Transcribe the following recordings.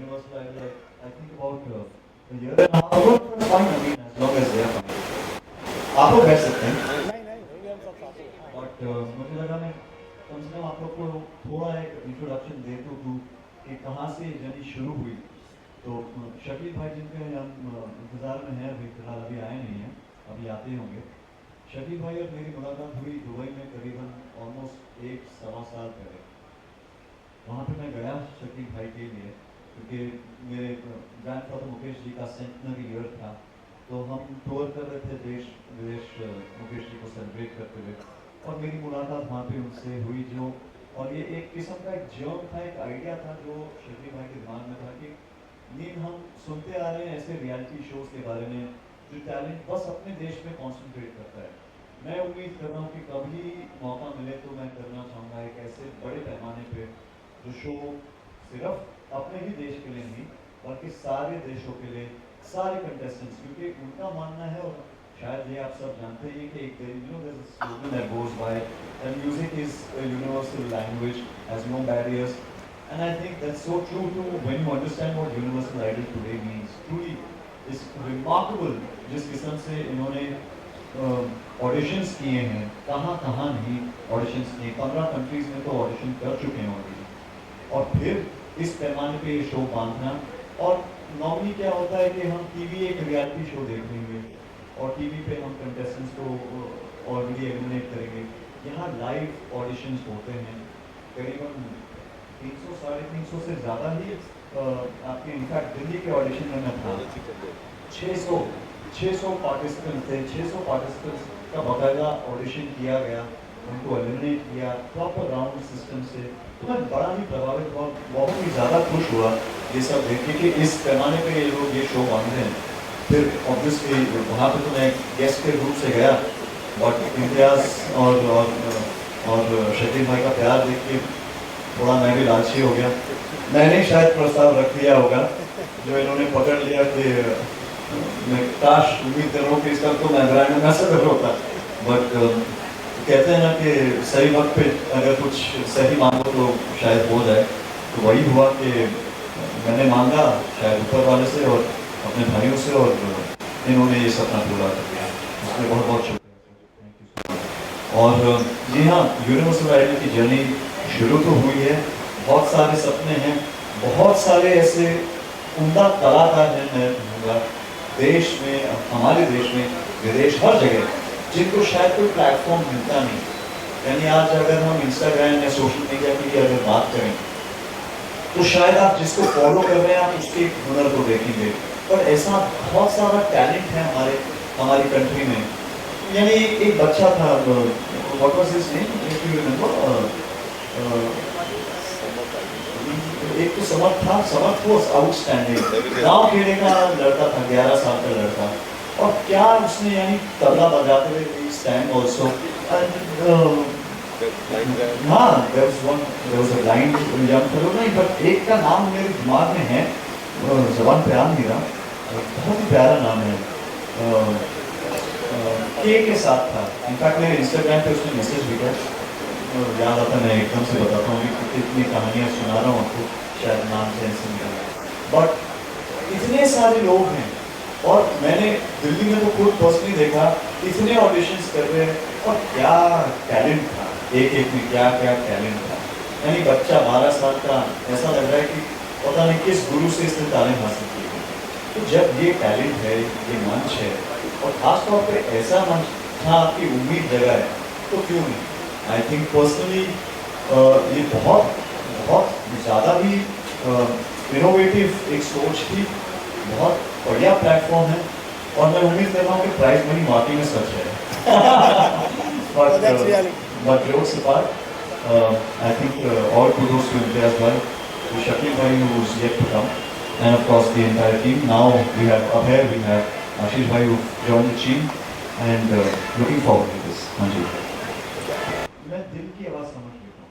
Universal Idol, I think about a year and a half ago. It was fine, I mean, as long as they are fine. आप लोग बैठ सकते हैं। But मुझे लगा मैं कम से कम आप लोग को थोड़ा एक इंट्रोडक्शन दे दूँ कि कहाँ से जर्नी शुरू हुई। तो शकील भाई जिनके हम इंतज़ार में हैं, अभी फिलहाल अभी आए नहीं हैं, अभी आते ही होंगे। शकील भाई और मेरी मुलाकात हुई दुबई में करीबन ऑलमोस्ट 1-1.25 साल पहले। वहाँ पे मैं गया शकील भाई के लिए, क्योंकि मेरे ग्रैंडफादर मुकेश जी का सेंटनरी ईयर था, तो हम टूर कर रहे थे देश विदेश मुकेश जी को सेलिब्रेट करते हुए, और मेरी मुलाकात वहाँ पे उनसे हुई। जो और ये एक किस्म का एक जर्म था, एक आइडिया था जो शकील भाई के दिमाग में था कि नींद हम सुनते आ रहे हैं ऐसे रियलिटी शोज़ के बारे में जो टैलेंट बस अपने देश में कॉन्सेंट्रेट करता है। मैं उम्मीद कर रहा हूँ कि कभी मौका मिले तो मैं करना चाहूँगा एक ऐसे बड़े पैमाने पे जो शो सिर्फ अपने ही देश के लिए नहीं बल्कि सारे देशों के लिए, सारे कंटेस्टेंट्स, क्योंकि उनका मानना है, और शायद ये आप सब जानते हैं कि एक there's a slogan that goes by that music is a universal language, has no barriers, and I think that's so true too when you understand what Universal Idol today means. Truly, it's remarkable जिस किस्म से इन्होंने auditions किए हैं, कहाँ कहाँ नहीं auditions किए, 15 कंट्रीज में तो ऑडिशन कर चुके हैं ऑलरेडी, और फिर इस पैमाने पे ये शो बांधना। और नॉर्मली क्या होता है कि हम टीवी एक रियलिटी शो देख लेंगे और टीवी पे हम कंटेस्टेंट्स को ऑलरेडी एलिमिनेट करेंगे। यहाँ लाइव ऑडिशंस होते हैं, करीबन 300-350 से ज़्यादा ही आपके, इनफैक्ट दिल्ली के ऑडिशन में मैं था, 600 पार्टिसिपेंट्स थे। 600 पार्टिसिपेंट्स का बाकायदा ऑडिशन किया गया, उनको एलिमिनेट किया प्रॉपर राउंड सिस्टम से। तो मैं बड़ा ही प्रभावित हुआ, बहुत ही ज़्यादा खुश हुआ ये सब देख के कि इस पैमाने पे ये लोग ये शो बांध रहे हैं। फिर ऑब्वियसली वहाँ पे तो मैं गेस्ट के रूप से गया, बट इम्तियाज़ और शकील भाई का प्यार देख के थोड़ा मैं भी लालची हो गया। मैंने शायद प्रस्ताव रख दिया होगा जो इन्होंने पकड़ लिया कि मैं काश उम्मीद कर रहा हूँ कि इसका तो मैं ब्रांड में ऐसा कर होता, बट कहते हैं ना कि सही वक्त पे अगर कुछ सही मांगो तो शायद हो जाए। तो वही हुआ कि मैंने मांगा शायद ऊपर वाले से और अपने भाइयों से, और इन्होंने ये सपना पूरा कर दिया। उसमें बहुत बहुत शुक्रिया। और जी हाँ, यूनिवर्सल आइडल की जर्नी शुरू तो हुई है, बहुत सारे सपने हैं, बहुत सारे ऐसे उम्दा कलाकार हैं, मैं कहूँगा देश में, हमारे देश में, विदेश, हर जगह, जिनको शायद कोई प्लेटफॉर्म मिलता नहीं। यानी आज अगर हम इंस्टाग्राम या सोशल मीडिया की अगर बात करें तो शायद आप जिसको फॉलो कर रहे हैं आप उसके हुनर को देखेंगे, पर ऐसा बहुत सारा टैलेंट है हमारी कंट्री में। यानी एक बच्चा था, what was his name, if you remember, एक तो समर्थ वो आउटस्टैंडिंग गाँव खेड़े का लड़का था, 11 साल का लड़का, और क्या उसने यानी तबला बजाते हुए स्टैंड ऑल्सो, हाँ there was a blind young fellow, नहीं बट एक का नाम मेरे दिमाग में है, ज़बान पे आ नहीं रहा, बहुत ही प्यारा नाम है, के साथ था। इनफैक्ट मेरे इंस्टाग्राम पे उसने मैसेज भी किया, याद आता मैं एकदम से बताता हूँ कि इतनी कहानियाँ सुना रहा हूँ आपको, शायद नाम से ऐसे निकल, बट इतने सारे लोग हैं, और मैंने दिल्ली में तो खुद पर्सनली देखा, इतने ऑडिशंस कर रहे हैं, और क्या टैलेंट था, एक में क्या क्या टैलेंट था। यानी बच्चा 12 साल का, ऐसा लग रहा है कि पता नहीं किस गुरु से इसने तालीम हासिल की है। तो जब ये टैलेंट है, ये मंच है, और ख़ासतौर पे ऐसा मंच जहाँ आपकी उम्मीद जगह है, तो क्यों नहीं। आई थिंक पर्सनली ये बहुत ज़्यादा ही इनोवेटिव एक सोच थी, बहुत बढ़िया प्लेटफॉर्म है, और मैं उम्मीद कर रहा हूँ कि प्राइज मनी वाकई में सच है। But jokes apart, I think all kudos to Imtiaz bhai, to Shakil bhai who is yet to come, and of course the entire team. Now we have Abhay, we have Ashish bhai who joined the team, and looking forward to this. हाँ जी, मैं दिल की आवाज़ समझ लेता हूँ,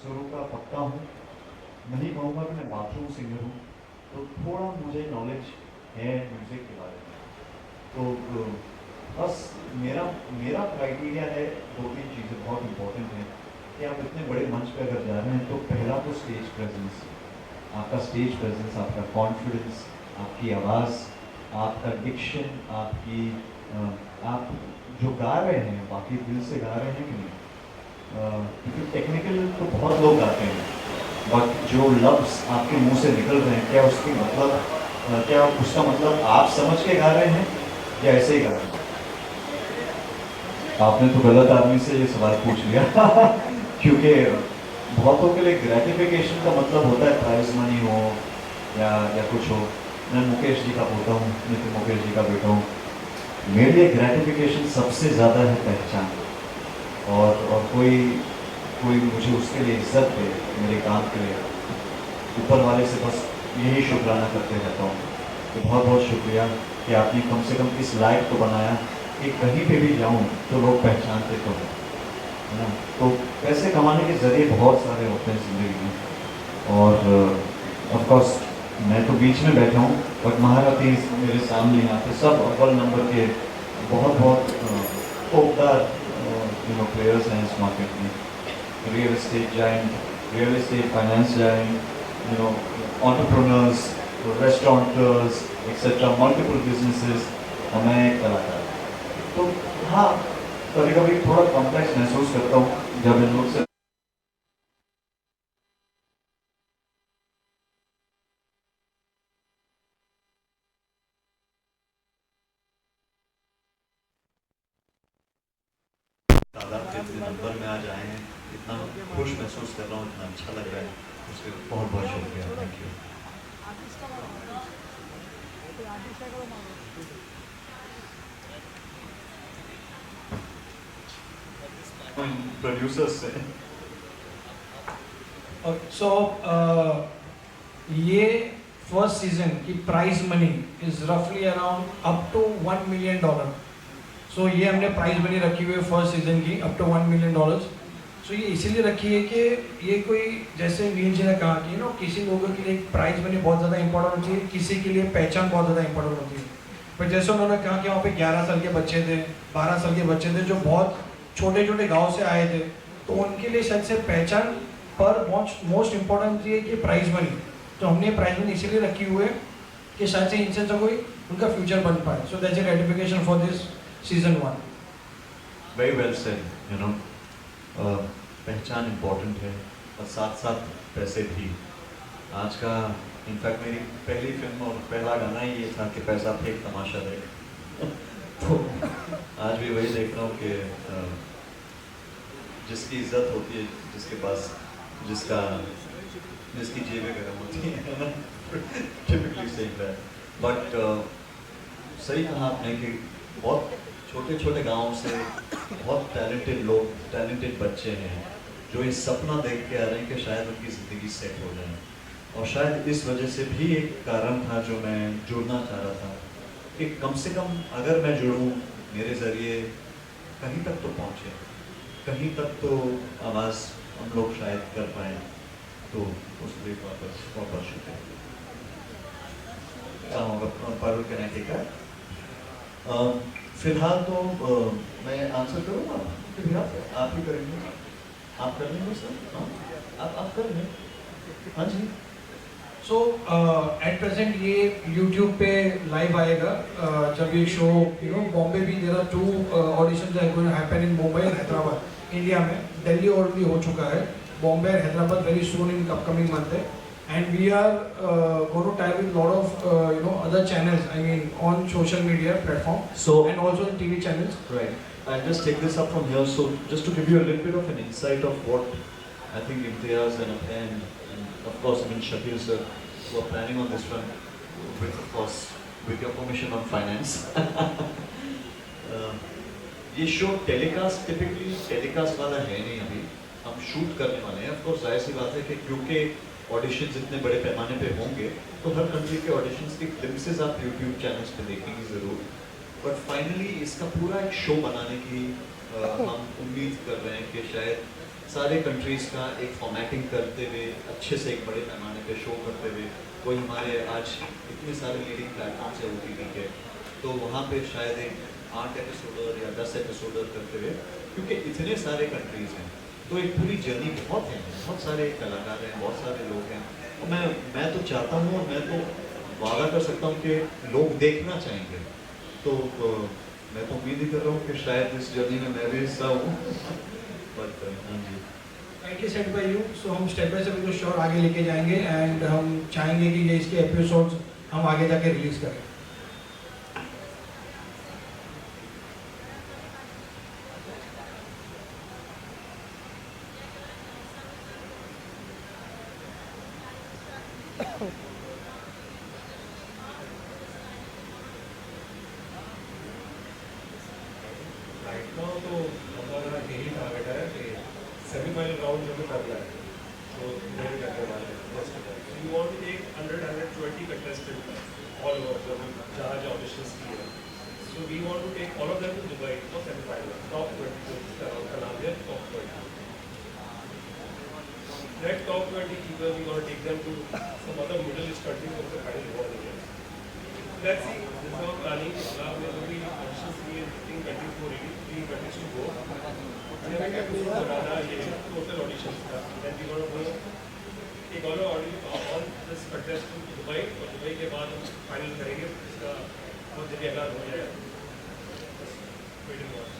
सुरों का पक्का हूँ, नहीं कहूँगा कि मैं बाथरूम सिंगर हूँ, तो थोड़ा मुझे नॉलेज है म्यूज़िक के बारे में। तो बस मेरा क्राइटेरिया है, 2-3 चीज़ें बहुत इंपॉर्टेंट हैं कि आप इतने बड़े मंच पे अगर जा रहे हैं तो पहला तो स्टेज प्रेजेंस, आपका स्टेज प्रेजेंस, आपका कॉन्फिडेंस, आपकी आवाज़, आपका डिक्शन, आपकी आप जो गा रहे हैं बाकी दिल से गा रहे हैं कि नहीं? क्योंकि टेक्निकल तो बहुत लोग गाते हैं, बट जो लफ्ज़ आपके मुंह से निकल रहे हैं क्या उसकी मतलब क्या उसका मतलब आप समझ के गा रहे हैं या ऐसे ही गा रहे हैं? आपने तो गलत आदमी से ये सवाल पूछ लिया क्योंकि बहुतों के लिए ग्रेटिफिकेशन का मतलब होता है प्राइज मनी हो या कुछ हो। मैं मुकेश जी का पोता हूँ, नितिन मुकेश जी का बेटा हूँ। मेरे लिए ग्रेटिफिकेशन सबसे ज़्यादा है पहचान, और कोई कोई मुझे उसके लिए इज्जत दे, मेरे काम के लिए, ऊपर वाले से बस यही शुक्राना करते रहता हूँ। तो बहुत बहुत शुक्रिया कि आपने कम से कम इस लायक तो बनाया कि कहीं पे भी जाऊँ तो लोग पहचानते तो हैं, है ना। तो पैसे कमाने के ज़रिए बहुत सारे होते हैं ज़िंदगी में, और ऑफ कोर्स मैं तो बीच में बैठा हूँ, बट महारथी मेरे सामने यहाँ पे सब अव्वल नंबर के बहुत बहुत तोपदार प्लेयर्स हैं इस मार्केट में। Real estate giant, real estate finance giant, entrepreneurs, restaurateurs etcetera, multiple businesses, और मैं एक कलाकार। तो हाँ, कभी कभी थोड़ा कॉम्प्लेक्स महसूस करता हूँ जब इन लोग से तादाद के इतने नंबर में आज आए हैं, इतना खुश महसूस कर रहा हूँ, इतना अच्छा लग रहा है, उसके बहुत बहुत शुक्रिया। Thank you. प्रोड्यूसर्स से सो ये फर्स्ट सीजन की प्राइज मनी इज रफली अराउंड अप टू $1 million। सो ये हमने प्राइज मनी रखी हुई है फर्स्ट सीजन की अप टू $1 million। सो ये इसीलिए रखी है कि ये कोई, जैसे वीर जी ने कहा कि किसी लोगों के लिए प्राइज मनी बहुत ज़्यादा इंपॉर्टेंट होती है, किसी के लिए पहचान बहुत ज़्यादा इंपॉर्टेंट होती है। पर जैसे उन्होंने कहा कि वहाँ पे 11 साल के बच्चे थे, 12 साल के बच्चे थे जो बहुत छोटे छोटे गांव से आए थे, तो उनके लिए शायद से पहचान पर मोस्ट इम्पोर्टेंट ये कि प्राइज मनी। तो हमने प्राइज मनी इसीलिए रखी हुई है कि शायद से इनसे तो कोई उनका फ्यूचर बन पाए। So that's a gratification for this season 1। Very well said, पहचान इम्पोर्टेंट है और साथ साथ पैसे भी। आज का इनफैक्ट मेरी पहली फिल्म और पहला गाना ही ये था कि पैसा फेंक तमाशा देख तो आज भी वही देख रहा हूँ कि जिसकी इज्जत होती है, जिसके पास जिसकी जेबें गर्म होती है टिपिकली सेम है। बट सही कहा आपने कि बहुत छोटे छोटे गाँव से बहुत टैलेंटेड लोग, टैलेंटेड बच्चे हैं जो ये सपना देख के आ रहे हैं कि शायद उनकी ज़िंदगी सेट हो जाए। और शायद इस वजह से भी एक कारण था जो मैं जुड़ना चाह रहा था कि कम से कम अगर मैं जुड़ूं, मेरे ज़रिए कहीं तक तो पहुँचे, कहीं तक तो आवाज़ हम लोग शायद कर पाएँ। तो उसके लिए बहुत बहुत शुक्रिया। पारुल कहना ठीक है। फिलहाल तो मैं आंसर करूँगा आपके बिहार पे, आप ही करेंगे, आप कर लेंगे सर? हाँ आप कर लें। हाँ जी। सो एट प्रेजेंट ये यूट्यूब पे लाइव आएगा जब ये शो बॉम्बे भी there are 2 auditions are going to happen in Mumbai and Hyderabad India में। दिल्ली ऑलरेडी हो चुका है, Bombay and Hyderabad very soon in upcoming month है। And we are going to tie with a lot of other channels, I mean on social media platform, So and also in TV channels. Right. I'll just take this up from here. So just to give you a little bit of an insight of what I think Imtiaz and Abhay and of course Shakil sir were planning on this one, with of course with your permission on finance. ये show telecast typically telecast वाला है नहीं, अभी हम shoot करने वाले हैं। Of course जाहिर सी बात है कि क्योंकि ऑडिशंस इतने बड़े पैमाने पे होंगे तो हर कंट्री के ऑडिशंस की ग्लिम्पसेस आप यूट्यूब चैनल्स पे देखेंगे ज़रूर। बट फाइनली इसका पूरा एक शो बनाने की हम उम्मीद कर रहे हैं कि शायद सारे कंट्रीज़ का एक फॉर्मेटिंग करते हुए अच्छे से एक बड़े पैमाने पे शो करते हुए, कोई हमारे आज इतने सारे लीडिंग प्लेटफॉर्म्स है OTT के, तो वहाँ पे शायद एक 8 एपिसोडर या 10 एपिसोडर करते हुए, क्योंकि इतने सारे कंट्रीज़ हैं तो एक पूरी जर्नी बहुत है, बहुत सारे कलाकार हैं, बहुत सारे लोग हैं, और मैं तो चाहता हूँ, और मैं तो वादा कर सकता हूँ कि लोग देखना चाहेंगे। तो मैं तो उम्मीद ही कर रहा हूँ कि शायद इस जर्नी में मैं भी हिस्सा हूँ। बट हाँ जी, राइटली सेड बाय यू। सो हम स्टेप बाय स्टेप इसको श्योर आगे लेके जाएंगे एंड हम चाहेंगे कि ये इसके एपिसोड्स हम आगे जाके रिलीज करें। राइट नाउ तो हमारा यही टारगेट है कि सेमीफाइनल राउंड जो हमें करना है, तो नहीं करने वाले हैं first of all. We want to take 120 contestant all over जो हम जहाँ जहाँ ऑडिशंस किए हैं। So we want to take all of them to Dubai for semifinal top 20 जो का नाम है top 20। That top 20 either we gonna take them to some other Middle East country for the final war. Let's see. This is our planning. Now we will be auditions in 15 countries for 3 countries to go. And then we can do total auditions. Then we gonna go take all this contest to Dubai, और Dubai के बाद हम final करेंगे। इसका बहुत जल्दी ऐलान हो जाएगा। Wait and watch.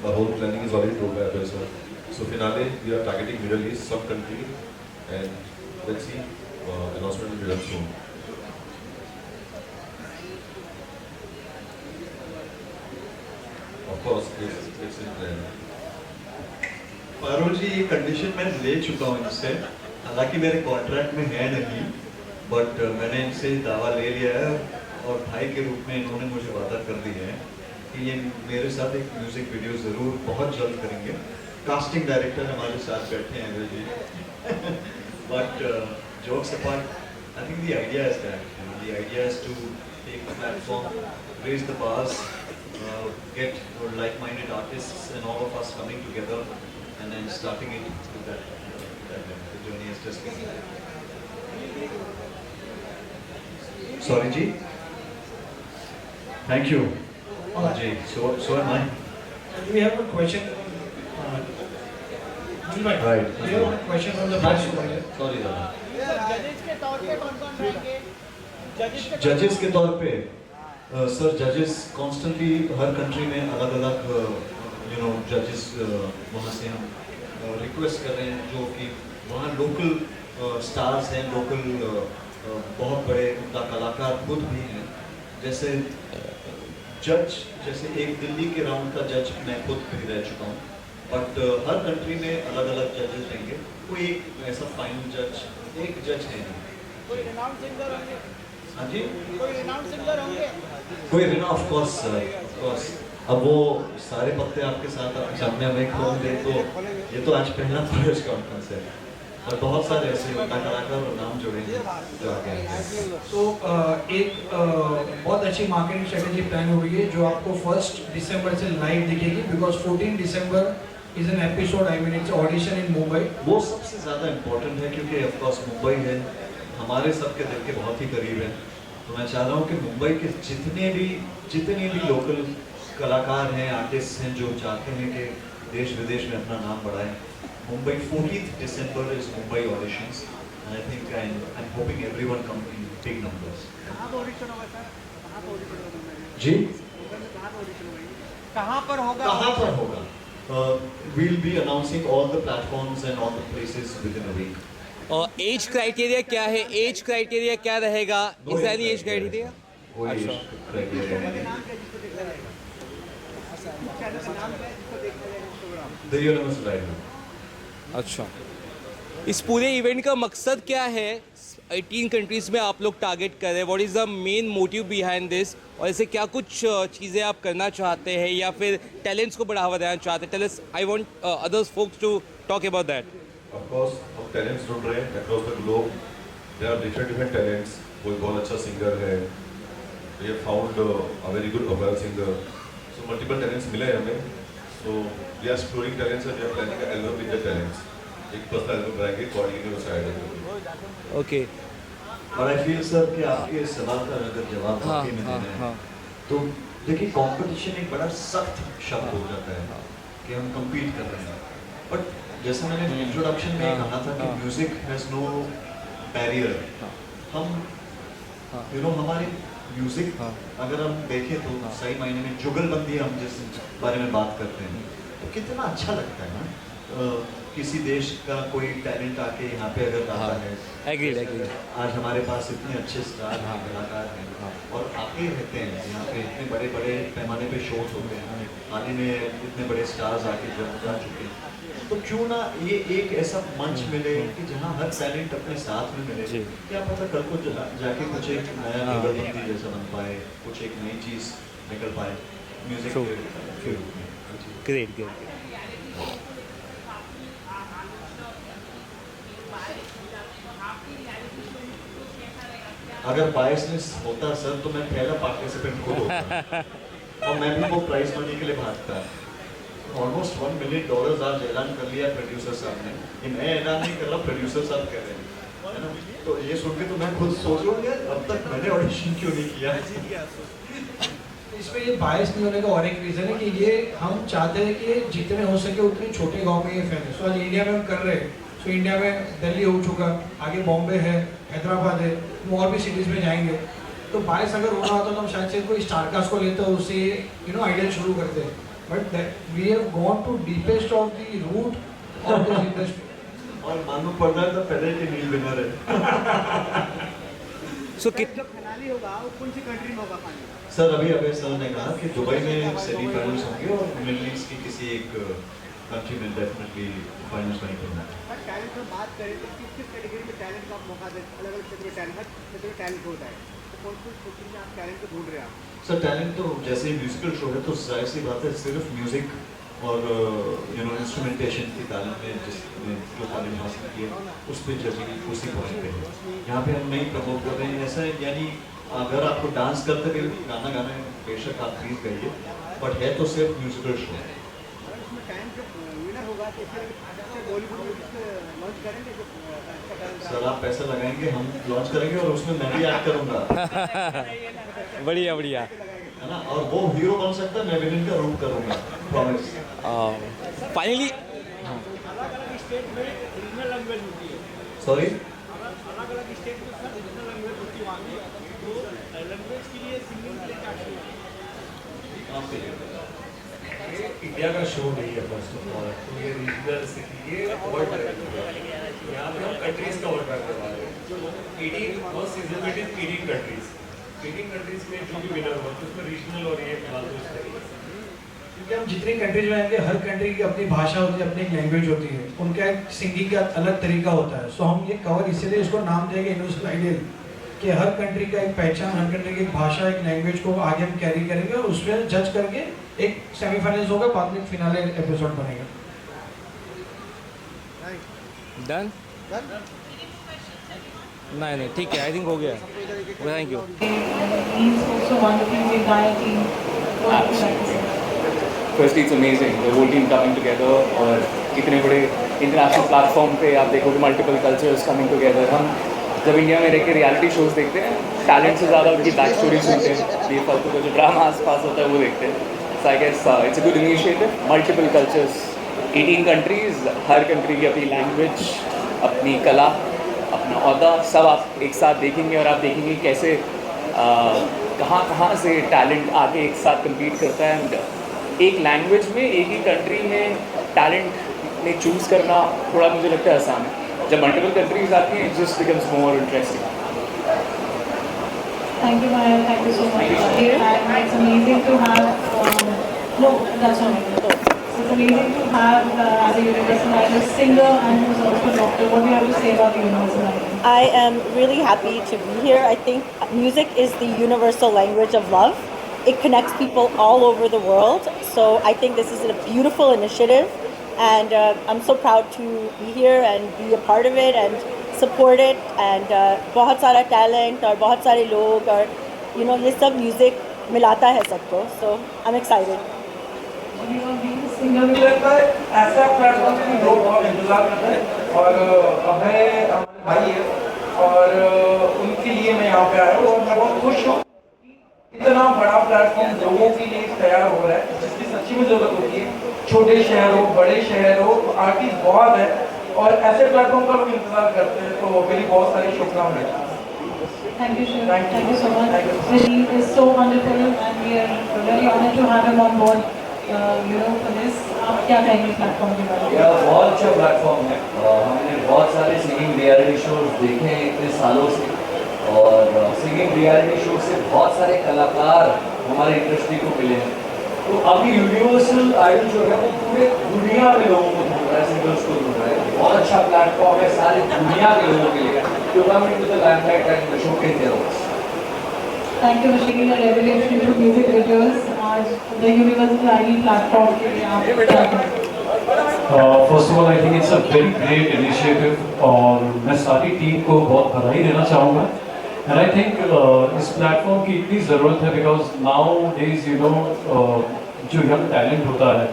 The whole planning is already told by Abhay sir. So finale, we are targeting Middle East, some country, and let's see, announcement will be done soon. Of course, it's in plan. Parul जी, ये condition मैं ले चुका हूँ इनसे, हालांकि मेरे contract में है नहीं, बट मैंने इनसे दावा ले लिया है, और भाई के रूप में इन्होंने मुझे वादा कर दिया है कि ये मेरे साथ एक म्यूजिक वीडियो ज़रूर बहुत जल्द करेंगे। कास्टिंग डायरेक्टर हमारे साथ बैठे हैं Abhay ji. But jokes apart, I think the idea is that, the idea is to take the platform, raise the bars, get like-minded artists and all of us coming together and then starting it with that the journey has just begun. Sorry ji, thank you ji, so am I. We have a question. Right. We have a question from the press. Sorry दादा, जजेस के तौर पे कौन कौन रहेंगे? जजेस के तौर पे सर, जजेस कॉन्स्टेंटली हर कंट्री में अलग अलग जजेस वहाँ से हम रिक्वेस्ट कर रहे हैं, जो कि वहाँ लोकल स्टार्स हैं, लोकल बहुत बड़े उनका कलाकार खुद भी हैं। जैसे जज, जैसे एक दिल्ली के राउंड का जज मैं खुद भी रह चुका हूँ, बट हर कंट्री में अलग अलग जजेस रहेंगे। कोई एक ऐसा फाइनल जज, एक जज है नहीं। कोई रिनाउंड सिंगर होंगे? हाँ जी, कोई रिनाउंड सिंगर होंगे? कोई रिना, ऑफ कोर्स। अब वो सारे पत्ते आपके साथ आपके सामने हमें खोल दे, तो ये तो आज पहला प्रेस कॉन्फ्रेंस है, और बहुत सारे ऐसे कलाकार और नाम जुड़ेंगे जो आगे आएंगे। तो एक बहुत अच्छी मार्केटिंग स्ट्रेटेजी प्लान हो रही है जो आपको 1 दिसंबर से लाइव दिखेगी, because 14 December is an episode, I mean it's audition in Mumbai. वो सबसे ज़्यादा इम्पोर्टेंट है, क्योंकि ऑफ कोर्स मुंबई है, हमारे सबके दिल के बहुत ही करीब है। तो मैं चाह रहा हूँ कि मुंबई के जितने भी लोकल कलाकार हैं, आर्टिस्ट हैं, जो चाहते हैं कि देश विदेश में अपना नाम बढ़ाएं, Mumbai 14 December is Mumbai auditions, and I think I am hoping everyone come in big numbers. कहाँ पर ऑडिशन होगा सर? कहाँ पर ऑडिशन होगा? जी, कहाँ पर ऑडिशन होगी? कहाँ पर होगा? कहाँ पर होगा? We'll be announcing all the platforms and all the places within a week. और एज क्राइटेरिया क्या है? एज क्राइटेरिया क्या रहेगा? No is age any as criteria. Criteria? कोई अच्छा। criteria नहीं। नाम क्या जिसको देखा जाएगा? चैनल का नाम क्या है जिसको देखा जाएगा प्रोग्राम? The Universal Idol. अच्छा, इस पूरे इवेंट का मकसद क्या है? 18 कंट्रीज में आप लोग टारगेट कर रहे हैं, what is the main motive behind this, और ऐसे क्या कुछ चीज़ें आप करना चाहते हैं या फिर टैलेंट्स को बढ़ावा देना चाहते हैं? Tell us, I want others folks to talk about that. Of course, हम टैलेंट्स ढूंढ रहे हैं across the globe. There are different talents. कोई बहुत अच्छा सिंगर है, we have found a very good vocal singer. So multiple talents मिले हैं हमें. So we are exploring talents and we are planning an album with the talents. एक personal album बनाएंगे coordinator side में। ओके, और I feel sir कि आपके इस सवाल का अगर जवाब हाँ वाकई में हाँ देना है हाँ तो देखिए कंपटीशन एक बड़ा सख्त शब्द हो जाता है कि हम compete कर रहे हैं, बट जैसे मैंने इंट्रोडक्शन में कहा था कि हाँ। Music has no barrier. हम हमारी म्यूजिक हाँ। अगर हम देखें तो सही मायने में जुगलबंदी हम जिस बारे में बात करते हैं तो कितना अच्छा लगता है ना। किसी देश का कोई टैलेंट आके यहाँ पे अगर आता हाँ। है, एग्रीड जैसे एग्रीड आज हमारे पास इतने अच्छे स्टार हैं, हाँ। कलाकार हैं हाँ। और आते रहते हैं यहाँ पे, इतने बड़े बड़े पैमाने पे शोज होते हैं, हाल ही में इतने बड़े स्टार्स आके जब जा चुके हैं, तो क्यों ना ये एक ऐसा मंच मिले कि जहाँ हर टैलेंट अपने साथ में मिले। जी। क्या पता कल को जाके कुछ एक नया हाँ। जुगलबंदी जैसा बन पाए, कुछ एक नई चीज़ निकल पाए म्यूजिक True. के रूप में। जी। ग्रेट ग्रेट अगर बायसनेस होता सर तो मैं पहला पार्टिसिपेंट खुद होता और मैं भी वो प्राइज मनी के लिए भागता। ऑलमोस्ट $1 मिलियन आज ऐलान कर लिया प्रोड्यूसर साहब ने। ये मैं ऐलान नहीं कर रहा, प्रोड्यूसर साहब कह रहे हैं, है ना। तो ये सुन के तो मैं खुद सोच रहा हूँ यार अब तक मैंने ऑडिशन क्यों नहीं किया। इसमें ये बायस नहीं होने का और एक रीज़न है कि ये हम चाहते हैं कि जितने हो सके उतने छोटे गांव में ये फैले। सो आज इंडिया में हम कर रहे हैं, सो इंडिया में दिल्ली हो चुका, आगे बॉम्बे है, हैदराबाद है, वो और भी सिटीज़ में जाएंगे। तो बायस अगर होना होता तो हम शायद से कोई स्टारकास्ट को लेते और उससे आइडियल शुरू करते हैं, but we have gone to deepest of the root of this industry. और मालूम पड़ रहा है तो पहले के नील विनर है। सो कित जब फिनाली होगा वो कौन सी कंट्री में होगा फाइनल? सर अभी अभय सर ने कहा कि दुबई में सेमीफाइनल्स होंगे और मिडिल ईस्ट की किसी एक कंट्री में डेफिनेटली फाइनल्स वहीं पर होंगे। बट टैलेंट में बात करें तो किस किस कैटेगरी में टैलेंट का आप मौका दें? अलग अलग क्षेत्र में टैलेंट, हर क्षेत्र में टैलेंट होता है, तो कौन सी क्षेत्र में आप टैलेंट को ढूंढ रहे हैं आप? सर टैलेंट तो जैसे ही म्यूजिकल शो है तो जाहिर सी बात है सिर्फ म्यूजिक और इंस्ट्रूमेंटेशन की तालीम में जिसने जो तालीम हासिल की है उस पर जजिंग उसी पॉइंट पे है। यहाँ पे हम नहीं प्रमोट कर रहे हैं ऐसा, यानी अगर आपको डांस करते हुए गाना गाना है बेशक आप प्लीज गाइए, बट है तो सिर्फ म्यूजिकल शो। और इसमें टैलेंट जब विनर होगा तो फिर बॉलीवुड में लॉन्च करेंगे जो अच्छा टैलेंट सर आप पैसा लगाएंगे, हम लॉन्च करेंगे और उसमें मैं भी ऐड करूँगा, बढ़िया बढ़िया है ना। और वो हीरो बन सकता है, मैं विलन का रूप करूँगा, प्रॉमिस। फाइनली अलग अलग स्टेट में रीजनल लैंग्वेज होती है, सॉरी अलग अलग स्टेट में सर रीजनल लैंग्वेज होती है वहाँ की, तो लैंग्वेज के लिए सिंगिंग के लिए क्या चाहिए? ये इंडिया का शो नहीं है फर्स्ट ऑफ ऑल, तो ये रीजनल सिटी ये वर्ल्ड यहाँ पे हम कंट्रीज कवर करने वाले हैं। 18 फर्स्ट सीजन में 18 कंट्रीज, 18 कंट्रीज में जो भी विनर हुआ तो उसमें रीजनल और ये फिलहाल तो इस तरीके से। क्योंकि हम जितनी कंट्रीज में आएंगे हर कंट्री की अपनी भाषा होती है, अपनी एक लैंग्वेज होती है, उनका एक सिंगिंग का अलग तरीका होता है। सो हम ये कवर इसीलिए इसको नाम देंगे यूनिवर्सल आइडियल, कि हर कंट्री का एक पहचान, हर कंट्री की एक भाषा, एक लैंग्वेज को आगे हम कैरी करेंगे और उसमें जज करके एक सेमीफाइनल्स होगा, बाद में फिनाले एपिसोड बनेगा। डन नहीं नहीं ठीक है, आई थिंक हो गया, thank you. He's also one of the entire team. What would you like to say? Firstly, it's amazing, the whole team coming together और इतने बड़े इंटरनेशनल प्लेटफॉर्म पे आप देखोगे मल्टीपल कल्चर्स कमिंग टुगेदर। हम जब इंडिया में रह के रियलिटी शोज देखते हैं, टैलेंट से ज़्यादा उनकी बैक स्टोरी सुनते हैं, ये फालतू का जो ड्रामा आसपास होता है वो देखते हैं। So I guess it's a good initiative, multiple cultures, 18 countries, हर कंट्री की अपनी लैंग्वेज, अपनी कला, अपना औहदा, सब आप एक साथ देखेंगे और आप देखेंगे कैसे कहाँ से टैलेंट आके एक साथ कम्पीट करता है। एंड एक लैंग्वेज में एक ही कंट्री में टैलेंट में चूज़ करना थोड़ा मुझे लगता है आसान है, जब मल्टीपल कंट्रीज आती हैं it just becomes more interesting. Thank you, Maya. Thank you so much. And it's amazing to have. No, that's not it. It's amazing to have as a universal idol singer and who's also a doctor. What do you have to say about the universal idol? I am really happy to be here. I think music is the universal language of love. It connects people all over the world. So I think this is a beautiful initiative. And I'm so proud to be here and be a part of it and support it. And बहुत सारा talent और बहुत सारे लोग और ये सब music मिलाता है सबको. So I'm excited. You know, being a singer. ऐसा प्लेटफॉर्म पे भी लोग बहुत इंतजार करते हैं और हमें हमारे भाई है और उनके लिए मैं यहाँ पे आया हूँ और मैं बहुत खुश हूँ कि इतना बड़ा प्लेटफॉर्म लोगों के लिए तैयार हो रहा है जिसकी सच्ची में ज़रूरत होती है। छोटे शहर हो, बड़े शहर हो, आर्टिस्ट बहुत है और ऐसे प्लेटफॉर्म का लोग इंतजार करते हैं, तो मेरी बहुत सारी शुभकामनाएं। Thank you, sir. Thank you so much. He is so wonderful and we are very honored to have him on board, for this. आप क्या कहेंगे प्लेटफॉर्म के बारे में? यह बहुत अच्छा प्लेटफॉर्म है। हमने बहुत सारे सिंगिंग रियलिटी शोज देखे हैं इतने सालों से और सिंगिंग रियलिटी शो से बहुत सारे कलाकार हमारे इंडस्ट्री को मिले हैं। तो अभी यूनिवर्सल आइडल जो है वो पूरे दुनिया में लोगों को ढूंढ रहा है, सिंगर्स को ढूंढ रहा है। बहुत अच्छा प्लेटफॉर्म है सारी दुनिया के लोगों के लिए to come into the limelight and showcase their works. Thank you for sharing your revelation into music videos. आज the Universal Idol platform के लिए आप क्या कहेंगे? First of all, I think it's a very great initiative और मैं सारी team को बहुत बधाई देना चाहूँगा। And I think इस प्लेटफॉर्म की इतनी ज़रूरत है because nowadays जो यंग टैलेंट होता है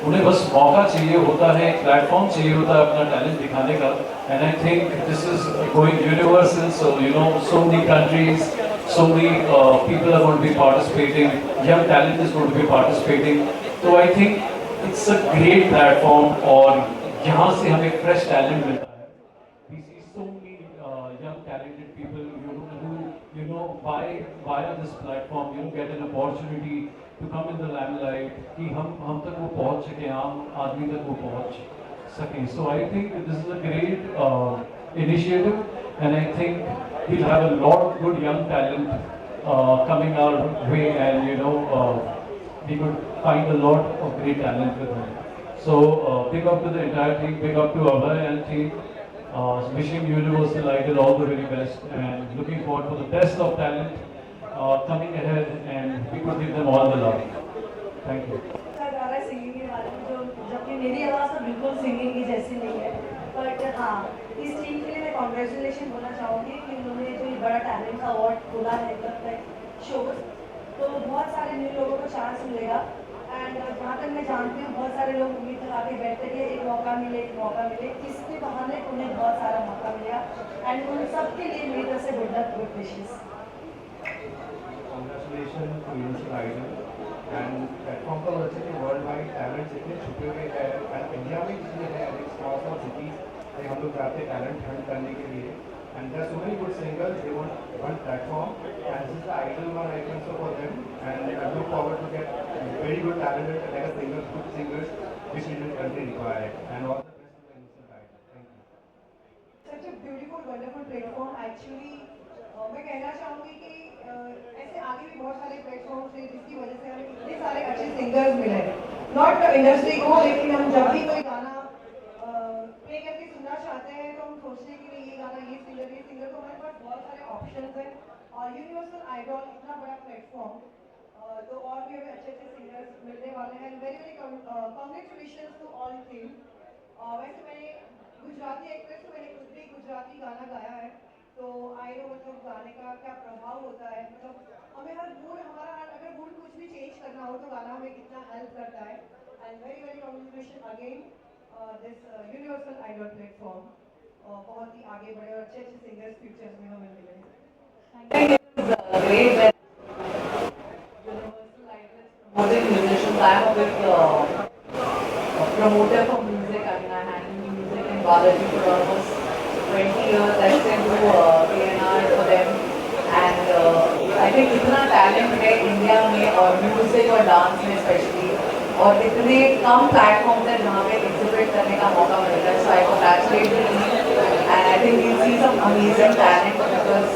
उन्हें बस मौका चाहिए होता है, एक प्लेटफॉर्म चाहिए होता है अपना टैलेंट दिखाने का। And I think this is going universal, so so many countries, so many people are going to be participating, young talent is going to be participating. So I think it's a great platform और यहाँ से हमें fresh talent मिलता है। We see so many young talented people who via this platform get an opportunity to come in the limelight कि हम तक वो पहुँच सके, आम आदमी तक वो पहुँच सके। So I think this is a great initiative and I think we'll have a lot of good young talent coming our way and we could find a lot of great talent with them. So big up to the entire team, big up to Abhay and team. Wishing Universal Idol all the very best and looking forward for the best of talent coming ahead and we could give them all the love. Thank you. Singing के बारे में जबकि मेरी आवाज़ तो बिल्कुल singing की जैसी नहीं है, बट हाँ इस टीम के लिए मैं कॉन्ग्रेचुलेशन बोलना चाहूँगी कि उन्होंने जो ये बड़ा टैलेंट का अवार्ड खोला है शो, तो बहुत सारे न्यू लोगों को चांस मिलेगा। एंड जहाँ तक मैं जानती हूँ बहुत सारे लोग उम्मीद लगा के बैठते कि एक मौका मिले, इसके बहाने उन्हें बहुत सारा मौका मिलेगा एंड उन सब के लिए मेरी तरफ से good luck, good wishes. Congratulations to Universal Idol and platform पर वजह से वर्ल्ड वाइड टैलेंट इतने छुपे हुए हैं एंड इंडिया में इसलिए है स्मॉल स्मॉल सिटीज हम लोग जाते हैं टैलेंट हंट करने के लिए and there are so many good singers they want one platform and this is the idol one I can so for them and I look forward to get very good talented like singers, good singers which Indian country require and all the best to the Universal Idol. Thank you. Such a beautiful, wonderful platform. Actually, मैं कहना चाहूँगी कि ऐसे आगे भी बहुत सारे platforms हैं जिसकी वजह से हमें इतने सारे अच्छे सिंगर्स मिले हैं, नॉट इंडस्ट्री को, लेकिन हम जब भी कोई गाना प्ले करके सुनना चाहते हैं तो हम सोचते हैं कि नहीं ये गाना ये सिंगर, तो हमारे पास बहुत सारे ऑप्शंस हैं और यूनिवर्सल आइडल इतना बड़ा प्लेटफॉर्म, तो और भी हमें अच्छे अच्छे सिंगर्स मिलने वाले हैं। Very very congratulations to all team. वैसे मैंने गुजराती एक्ट्रेस, तो मैंने खुद भी गुजराती गाना गाया है, तो आई नो मतलब गाने का क्या प्रभाव होता है, मतलब हमें हमारा अगर मूड कुछ भी चेंज करना हो तो गाना हमें कितना हेल्प करता है। And very very congratulation again this universal idol platform, बहुत ही आगे बढ़े और अच्छे अच्छे सिंगर्स फ्यूचर में हमें मिले। Promoting musicians. I am a big promoter for music. I mean, I handle music in Balaji for almost 20 years. I still do A&R for them. And I think इतना talent है India में और music और dance में specially, और इतने कम platforms हैं जहाँ पे एग्जिबिट करने का मौका मिलता है। So I congratulate the team and I think we'll see some amazing talent because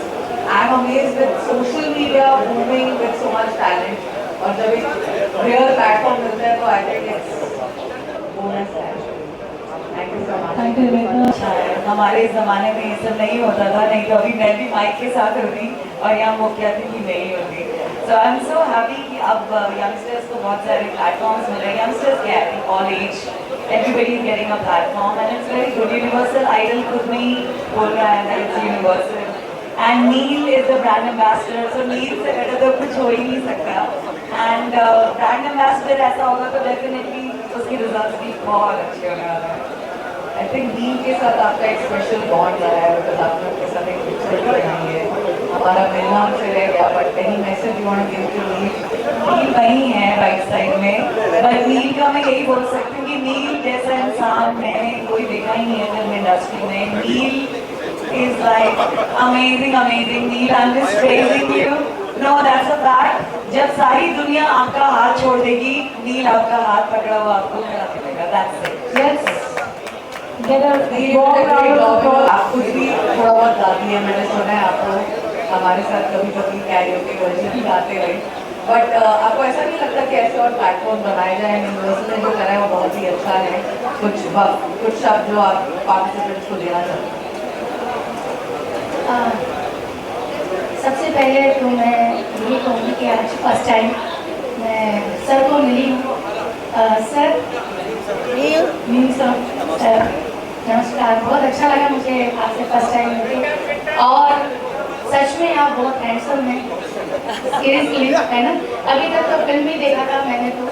I'm amazed with social media booming with so much talent. और जब एक रियल प्लेटफॉर्म मिलता है तो आई थिंक इट्स बोनस है। Thank you so much. Thank you. हमारे ज़माने में ये सब नहीं होता था, नहीं तो अभी मैं भी माइक के साथ होती और यहाँ मुख्य अतिथि नहीं होती। सो आई एम सो हैप्पी कि अब यंगस्टर्स को बहुत सारे प्लेटफॉर्म्स मिल रहे हैं। यंगस्टर्स क्या है, all age everybody is getting a platform and it's very good. Universal idol खुद में ही बोल रहा है that it's universal and Neil is the brand ambassador, so Neil से बेटर तो कुछ हो ही नहीं सकता। एंड ब्रांड एम्बेसडर ऐसा होगा तो डेफिनेटली उसके रिजल्ट्स भी बहुत अच्छे होने वाले हैं। आई थिंक नील के साथ आपका एक स्पेशल बॉन्ड रहा है बिकॉज आपने उनके साथ एक पिक्चर भी बनाई है, हमारा मिलना उनसे रह गया, but any message you want to give to Neil वही है राइट साइड में, बट नील का मैं यही बोल सकती हूँ कि नील जैसा इंसान मैंने कोई देखा ही नहीं है फिल्म इंडस्ट्री में. नील is like amazing. Neil, I'm just praising you. No, that's a fact. जब सारी दुनिया आपका हाथ छोड़ देगी, नील आपका हाथ पकड़ा हुआ आपको खड़ा करेगा. That's it. Yes. आप खुद भी थोड़ा बहुत गाती है, मैंने सुना है आपको हमारे साथ कभी कभी कैरियोके वर्जन भी गाते रहे. बट आपको ऐसा नहीं लगता कि ऐसे और प्लेटफॉर्म बनाए जाए? यूनिवर्सल ने जो करा है वो बहुत ही अच्छा है. कुछ शब्द जो आप पार्टिसिपेंट्स को देना चाहते हैं? सबसे पहले तो मैं यही कहूँगी कि आज फर्स्ट टाइम मैं सर को मिली हूँ. सर नील सर नमस्कार. बहुत अच्छा लगा मुझे आपसे फर्स्ट टाइम मिलके, और सच में आप बहुत हैंडसम हैं सीरियसली, है ना. अभी तक तो फिल्म ही देखा था मैंने तो,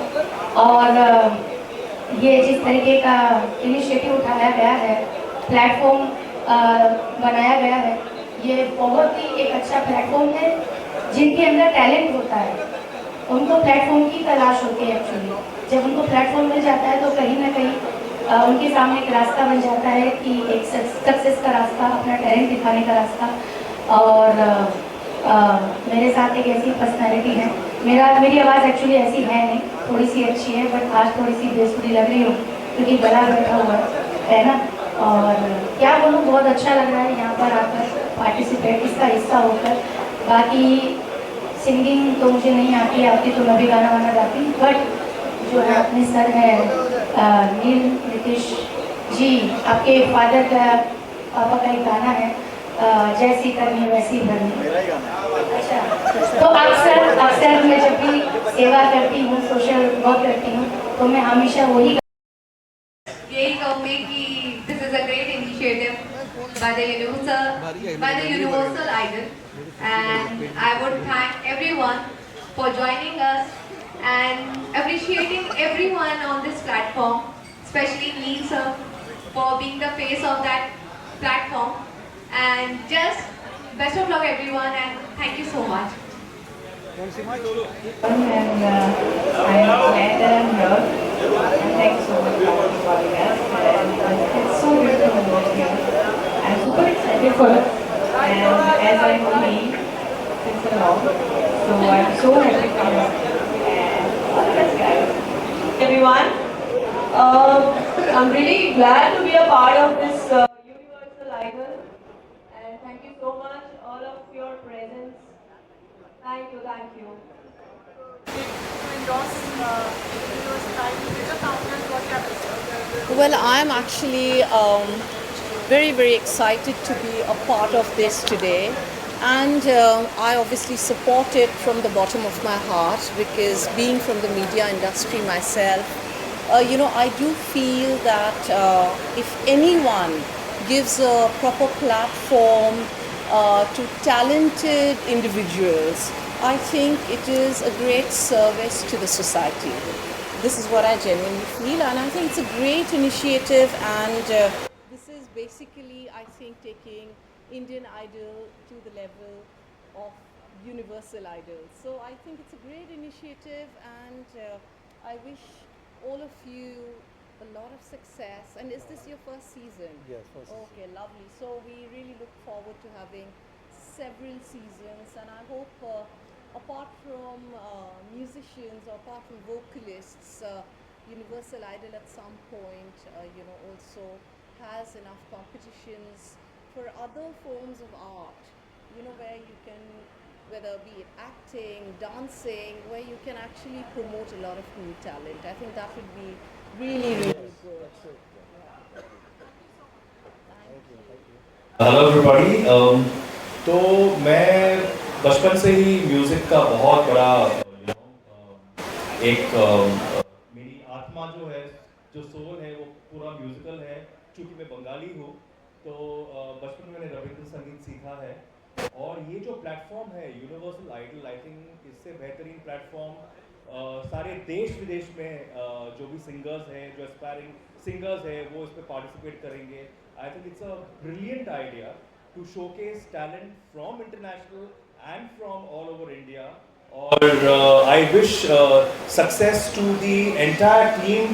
और ये जिस तरीके का इनिशिएटिव उठाया गया है, प्लेटफॉर्म बनाया गया है, ये बहुत ही एक अच्छा प्लेटफॉर्म है. जिनके अंदर टैलेंट होता है उनको प्लेटफॉर्म की तलाश होती है एक्चुअली. जब उनको प्लेटफॉर्म मिल जाता है तो कहीं ना कहीं उनके सामने एक रास्ता बन जाता है कि एक सक्सेस का रास्ता, अपना टैलेंट दिखाने का रास्ता. और मेरे साथ एक ऐसी पर्सनैलिटी है, मेरी आवाज़ एक्चुअली ऐसी है नहीं, थोड़ी सी अच्छी है, बट आज थोड़ी सी बेसुरी लग रही हूँ क्योंकि गला बैठा हुआ है ना. और क्या बोलूँ, बहुत अच्छा लग रहा है यहाँ पर आकर पार्टिसिपेट, इसका हिस्सा होकर. बाकी सिंगिंग तो मुझे नहीं आती तो मैं भी गाना वाना गाती, बट जो है अपने सर है नील नीतीश जी, आपके फादर का, पापा का एक गाना है जैसी करनी वैसी भरनी. अच्छा, तो अक्सर मैं जब भी सेवा करती हूँ, सोशल वर्क करती हूँ, तो मैं हमेशा वही यही कहूँगी कि this is a great initiative by the Universal Idol, and I would thank everyone for joining us and appreciating everyone on this platform, especially Neil sir for being the face of that platform. And just best of luck everyone, and thank you so much. And I'm glad that I'm here. And thanks so much for inviting us. And it's so beautiful to be here. I'm super excited for it. And as I know Neil since a long, so I'm so happy for him. And all the best, guys. Everyone, I'm really glad to be a part of this Universal Idol. And thank you so much, all of your presence. Thank you. Well, I'm actually very, very excited to be a part of this today. And I obviously support it from the bottom of my heart, because being from the media industry myself, I do feel that if anyone gives a proper platform to talented individuals, I think it is a great service to the society. This is what I genuinely feel, and I think it's a great initiative, and this is basically, I think, taking Indian Idol to the level of Universal Idol. So I think it's a great initiative, and I wish all of you a lot of success. And is this your first season? Yes, first season. Okay, lovely. So we really look forward to having several seasons, and I hope apart from musicians or apart from vocalists, Universal Idol at some point also has enough competitions for other forms of art, where you can, whether be it acting, dancing, where you can actually promote a lot of new talent. I think that would be really, really good. Hello everybody. तो मैं बचपन से ही music का बहुत बड़ा एक मेरी आत्मा जो है, जो सोल है, वो पूरा म्यूज़िकल है. क्योंकि मैं बंगाली हूँ, तो बचपन में मैंने रविंद्र संगीत सीखा है. और ये जो प्लेटफॉर्म है यूनिवर्सल आइडल, आई थिंक इससे बेहतरीन प्लेटफॉर्म सारे देश विदेश में जो भी सिंगर्स हैं, जो एस्पायरिंग सिंगर्स हैं, वो इसमें पार्टिसिपेट करेंगे. I think it's a brilliant idea to showcase talent from international and from all over India. और I wish success to the entire team.